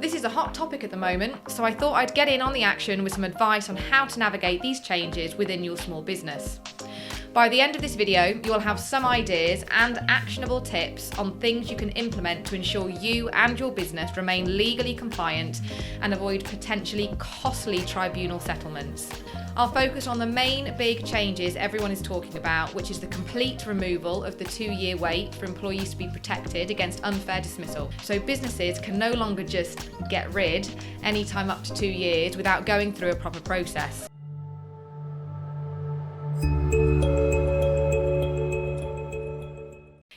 This is a hot topic at the moment, so I thought I'd get in on the action with some advice on how to navigate these changes within your small business. By the end of this video, you will have some ideas and actionable tips on things you can implement to ensure you and your business remain legally compliant and avoid potentially costly tribunal settlements. I'll focus on the main big changes everyone is talking about, which is the complete removal of the 2-year wait for employees to be protected against unfair dismissal. So businesses can no longer just get rid anytime up to 2 years without going through a proper process.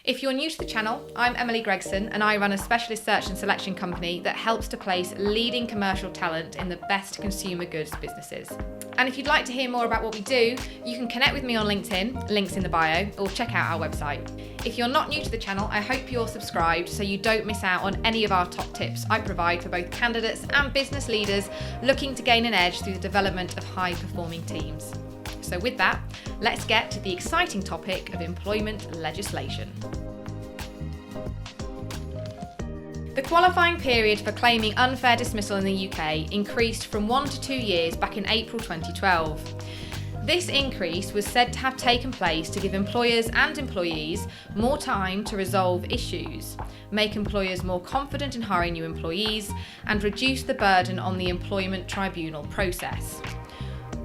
If you're new to the channel, I'm Emilie Gregson and I run a specialist search and selection company that helps to place leading commercial talent in the best consumer goods businesses. And if you'd like to hear more about what we do, you can connect with me on LinkedIn, links in the bio, or check out our website. If you're not new to the channel, I hope you're subscribed so you don't miss out on any of our top tips I provide for both candidates and business leaders looking to gain an edge through the development of high-performing teams. So with that, let's get to the exciting topic of employment legislation. The qualifying period for claiming unfair dismissal in the UK increased from 1 to 2 years back in April 2012. This increase was said to have taken place to give employers and employees more time to resolve issues, make employers more confident in hiring new employees, and reduce the burden on the employment tribunal process.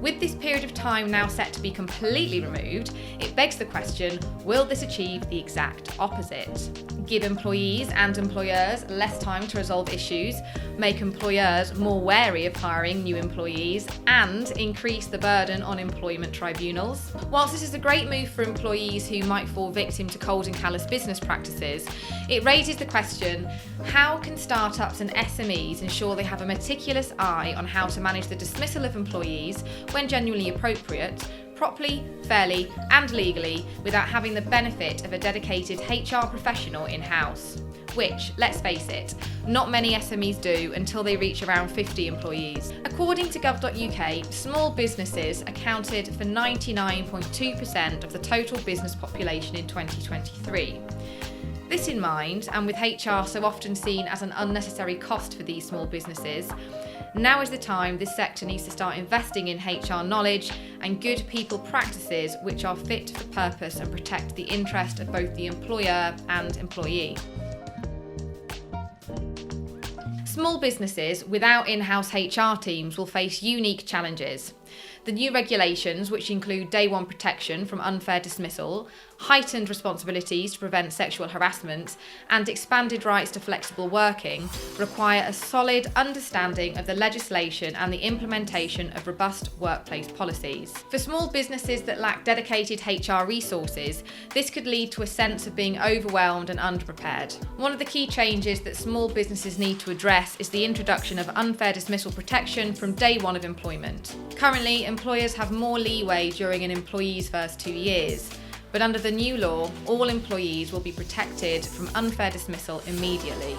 With this period of time now set to be completely removed, it begs the question, will this achieve the exact opposite? Give employees and employers less time to resolve issues, make employers more wary of hiring new employees, and increase the burden on employment tribunals? Whilst this is a great move for employees who might fall victim to cold and callous business practices, it raises the question, how can startups and SMEs ensure they have a meticulous eye on how to manage the dismissal of employees when genuinely appropriate, properly, fairly and legally without having the benefit of a dedicated HR professional in-house? Which, let's face it, not many SMEs do until they reach around 50 employees. According to gov.uk, small businesses accounted for 99.2% of the total business population in 2023. This in mind, and with HR so often seen as an unnecessary cost for these small businesses, now is the time this sector needs to start investing in HR knowledge and good people practices which are fit for purpose and protect the interest of both the employer and employee. Small businesses without in-house HR teams will face unique challenges. The new regulations, which include day one protection from unfair dismissal, heightened responsibilities to prevent sexual harassment, and expanded rights to flexible working, require a solid understanding of the legislation and the implementation of robust workplace policies. For small businesses that lack dedicated HR resources, this could lead to a sense of being overwhelmed and underprepared. One of the key changes that small businesses need to address is the introduction of unfair dismissal protection from day one of employment. Currently, employers have more leeway during an employee's first 2 years, but under the new law, all employees will be protected from unfair dismissal immediately.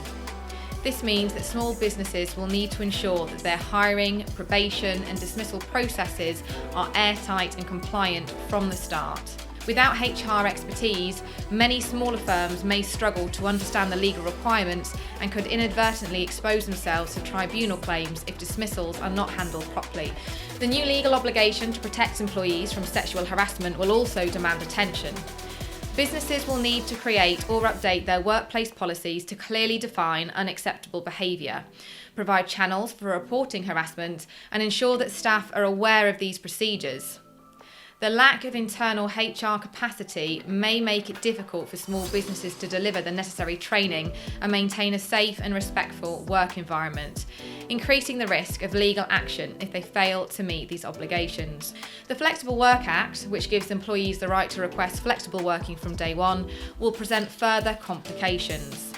This means that small businesses will need to ensure that their hiring, probation and dismissal processes are airtight and compliant from the start. Without HR expertise, many smaller firms may struggle to understand the legal requirements and could inadvertently expose themselves to tribunal claims if dismissals are not handled properly. The new legal obligation to protect employees from sexual harassment will also demand attention. Businesses will need to create or update their workplace policies to clearly define unacceptable behaviour, provide channels for reporting harassment, and ensure that staff are aware of these procedures. The lack of internal HR capacity may make it difficult for small businesses to deliver the necessary training and maintain a safe and respectful work environment, increasing the risk of legal action if they fail to meet these obligations. The Flexible Work Act, which gives employees the right to request flexible working from day one, will present further complications.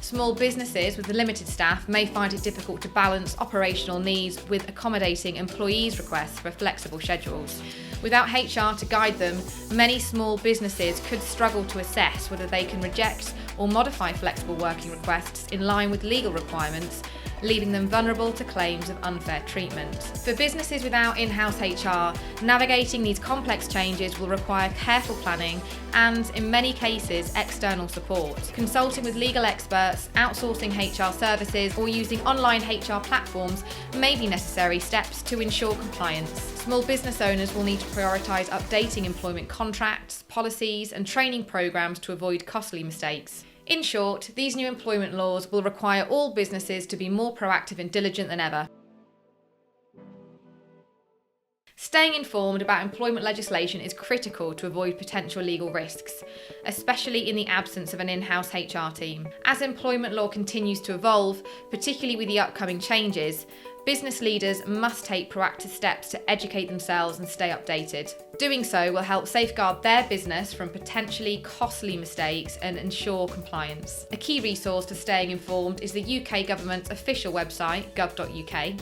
Small businesses with limited staff may find it difficult to balance operational needs with accommodating employees' requests for flexible schedules. Without HR to guide them, many small businesses could struggle to assess whether they can reject or modify flexible working requests in line with legal requirements, leaving them vulnerable to claims of unfair treatment. For businesses without in-house HR, navigating these complex changes will require careful planning and, in many cases, external support. Consulting with legal experts, outsourcing HR services, or using online HR platforms may be necessary steps to ensure compliance. Small business owners will need to prioritise updating employment contracts, policies, and training programs to avoid costly mistakes. In short, these new employment laws will require all businesses to be more proactive and diligent than ever. Staying informed about employment legislation is critical to avoid potential legal risks, especially in the absence of an in-house HR team. As employment law continues to evolve, particularly with the upcoming changes, business leaders must take proactive steps to educate themselves and stay updated. Doing so will help safeguard their business from potentially costly mistakes and ensure compliance. A key resource for staying informed is the UK government's official website, gov.uk.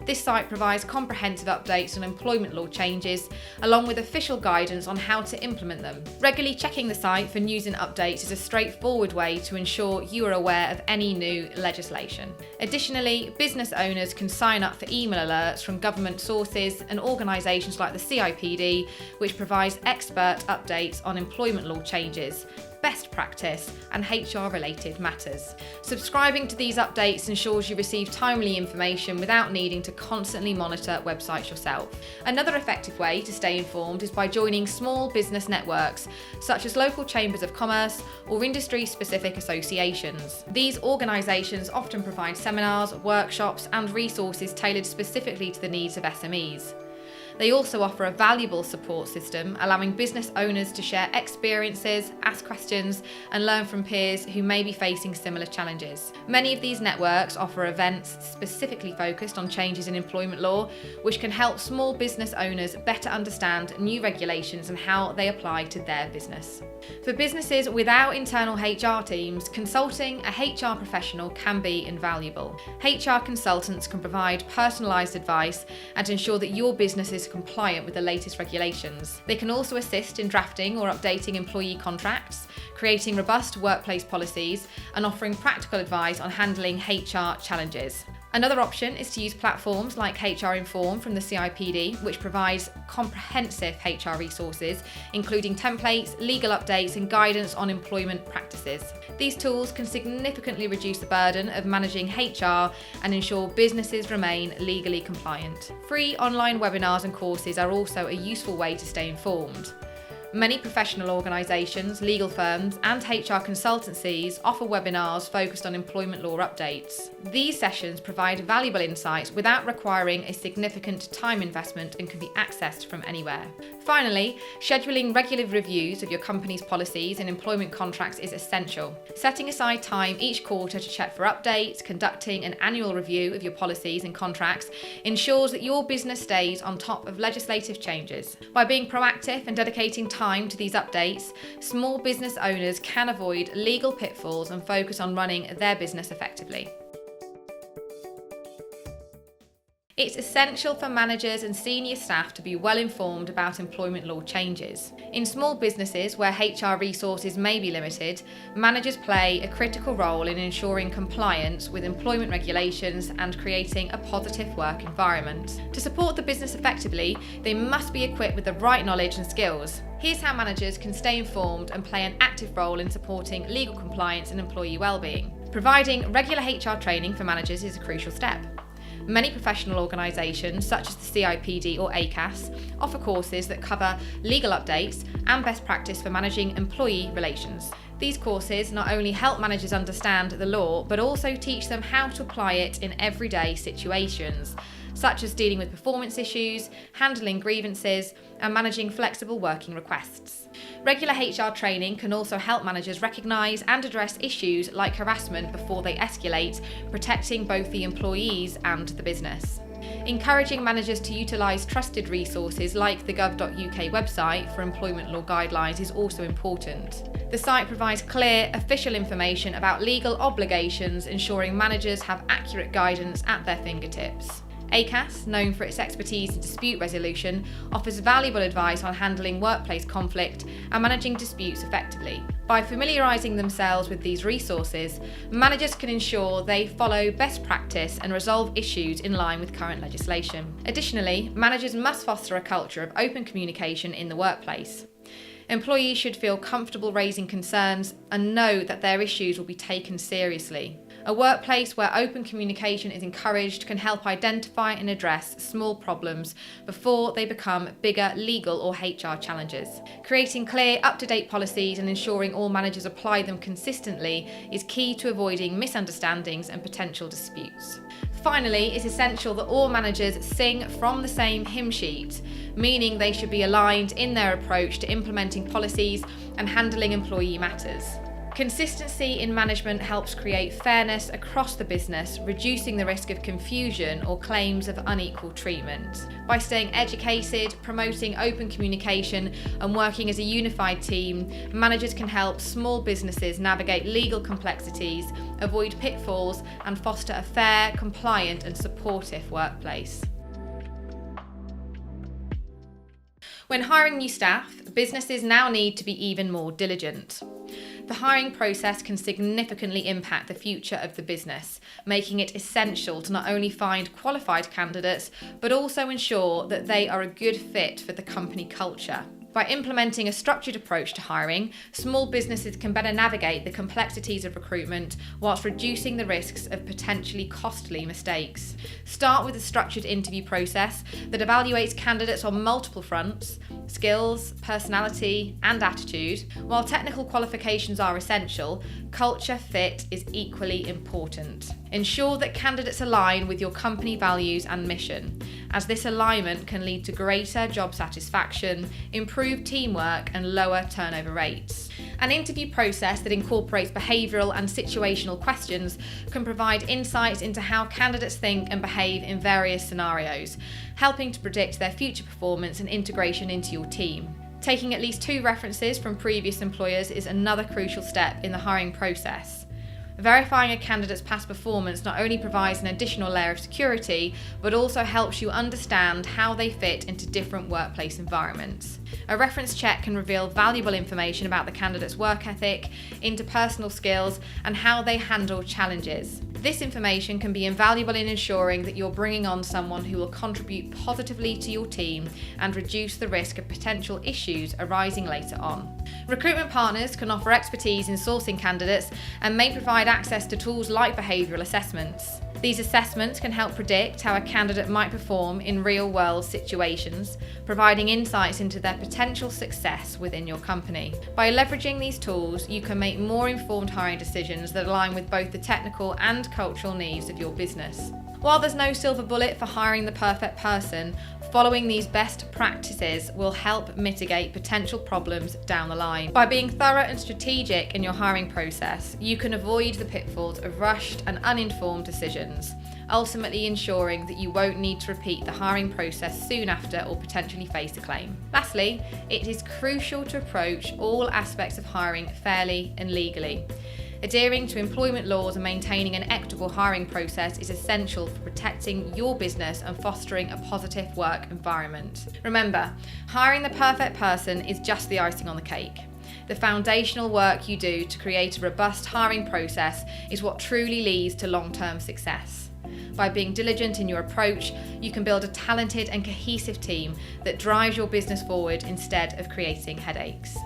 This site provides comprehensive updates on employment law changes, along with official guidance on how to implement them. Regularly checking the site for news and updates is a straightforward way to ensure you are aware of any new legislation. Additionally, business owners can sign up for email alerts from government sources and organisations like the CIPD, which provides expert updates on employment law changes, best practice, and HR-related matters. Subscribing to these updates ensures you receive timely information without needing to constantly monitor websites yourself. Another effective way to stay informed is by joining small business networks, such as local chambers of commerce or industry-specific associations. These organisations often provide seminars, workshops, and resources tailored specifically to the needs of SMEs. They also offer a valuable support system, allowing business owners to share experiences, ask questions, and learn from peers who may be facing similar challenges. Many of these networks offer events specifically focused on changes in employment law, which can help small business owners better understand new regulations and how they apply to their business. For businesses without internal HR teams, consulting a HR professional can be invaluable. HR consultants can provide personalised advice and ensure that your business is compliant with the latest regulations. They can also assist in drafting or updating employee contracts, creating robust workplace policies, and offering practical advice on handling HR challenges. Another option is to use platforms like HR Inform from the CIPD, which provides comprehensive HR resources, including templates, legal updates, and guidance on employment practices. These tools can significantly reduce the burden of managing HR and ensure businesses remain legally compliant. Free online webinars and courses are also a useful way to stay informed. Many professional organisations, legal firms, and HR consultancies offer webinars focused on employment law updates. These sessions provide valuable insights without requiring a significant time investment and can be accessed from anywhere. Finally, scheduling regular reviews of your company's policies and employment contracts is essential. Setting aside time each quarter to check for updates, conducting an annual review of your policies and contracts ensures that your business stays on top of legislative changes. By being proactive and dedicating time to these updates, small business owners can avoid legal pitfalls and focus on running their business effectively. It's essential for managers and senior staff to be well informed about employment law changes. In small businesses where HR resources may be limited, managers play a critical role in ensuring compliance with employment regulations and creating a positive work environment. To support the business effectively, they must be equipped with the right knowledge and skills. Here's how managers can stay informed and play an active role in supporting legal compliance and employee well-being. Providing regular HR training for managers is a crucial step. Many professional organisations, such as the CIPD or ACAS, offer courses that cover legal updates and best practice for managing employee relations. These courses not only help managers understand the law, but also teach them how to apply it in everyday situations, such as dealing with performance issues, handling grievances, and managing flexible working requests. Regular HR training can also help managers recognise and address issues like harassment before they escalate, protecting both the employees and the business. Encouraging managers to utilise trusted resources like the gov.uk website for employment law guidelines is also important. The site provides clear, official information about legal obligations, ensuring managers have accurate guidance at their fingertips. ACAS, known for its expertise in dispute resolution, offers valuable advice on handling workplace conflict and managing disputes effectively. By familiarising themselves with these resources, managers can ensure they follow best practice and resolve issues in line with current legislation. Additionally, managers must foster a culture of open communication in the workplace. Employees should feel comfortable raising concerns and know that their issues will be taken seriously. A workplace where open communication is encouraged can help identify and address small problems before they become bigger legal or HR challenges. Creating clear, up-to-date policies and ensuring all managers apply them consistently is key to avoiding misunderstandings and potential disputes. Finally, it's essential that all managers sing from the same hymn sheet, meaning they should be aligned in their approach to implementing policies and handling employee matters. Consistency in management helps create fairness across the business, reducing the risk of confusion or claims of unequal treatment. By staying educated, promoting open communication, and working as a unified team, managers can help small businesses navigate legal complexities, avoid pitfalls, and foster a fair, compliant, and supportive workplace. When hiring new staff, businesses now need to be even more diligent. The hiring process can significantly impact the future of the business, making it essential to not only find qualified candidates, but also ensure that they are a good fit for the company culture. By implementing a structured approach to hiring, small businesses can better navigate the complexities of recruitment whilst reducing the risks of potentially costly mistakes. Start with a structured interview process that evaluates candidates on multiple fronts: skills, personality, and attitude. While technical qualifications are essential, culture fit is equally important. Ensure that candidates align with your company values and mission, as this alignment can lead to greater job satisfaction, improved teamwork, and lower turnover rates. An interview process that incorporates behavioural and situational questions can provide insights into how candidates think and behave in various scenarios, helping to predict their future performance and integration into your team. Taking at least 2 references from previous employers is another crucial step in the hiring process. Verifying a candidate's past performance not only provides an additional layer of security, but also helps you understand how they fit into different workplace environments. A reference check can reveal valuable information about the candidate's work ethic, interpersonal skills, and how they handle challenges. This information can be invaluable in ensuring that you're bringing on someone who will contribute positively to your team and reduce the risk of potential issues arising later on. Recruitment partners can offer expertise in sourcing candidates and may provide access to tools like behavioural assessments. These assessments can help predict how a candidate might perform in real-world situations, providing insights into their potential success within your company. By leveraging these tools, you can make more informed hiring decisions that align with both the technical and cultural needs of your business. While there's no silver bullet for hiring the perfect person, following these best practices will help mitigate potential problems down the line. By being thorough and strategic in your hiring process, you can avoid the pitfalls of rushed and uninformed decisions, ultimately ensuring that you won't need to repeat the hiring process soon after or potentially face a claim. Lastly, it is crucial to approach all aspects of hiring fairly and legally. Adhering to employment laws and maintaining an equitable hiring process is essential for protecting your business and fostering a positive work environment. Remember, hiring the perfect person is just the icing on the cake. The foundational work you do to create a robust hiring process is what truly leads to long-term success. By being diligent in your approach, you can build a talented and cohesive team that drives your business forward instead of creating headaches.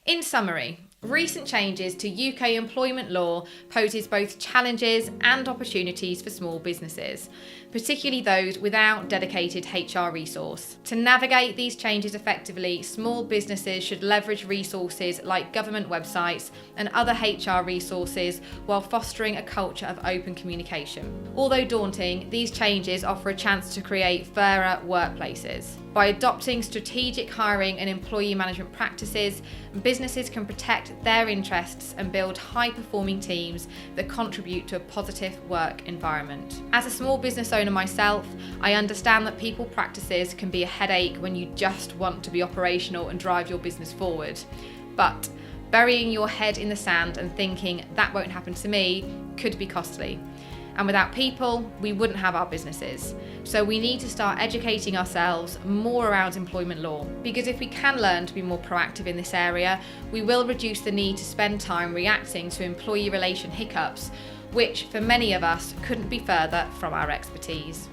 In summary, recent changes to UK employment law poses both challenges and opportunities for small businesses, particularly those without dedicated HR resource. To navigate these changes effectively, small businesses should leverage resources like government websites and other HR resources while fostering a culture of open communication. Although daunting, these changes offer a chance to create fairer workplaces. By adopting strategic hiring and employee management practices, businesses can protect their interests and build high-performing teams that contribute to a positive work environment. As a small business owner myself, I understand that people practices can be a headache when you just want to be operational and drive your business forward. But burying your head in the sand and thinking that won't happen to me could be costly. And without people, we wouldn't have our businesses. So we need to start educating ourselves more around employment law, because if we can learn to be more proactive in this area, we will reduce the need to spend time reacting to employee relation hiccups, which for many of us couldn't be further from our expertise.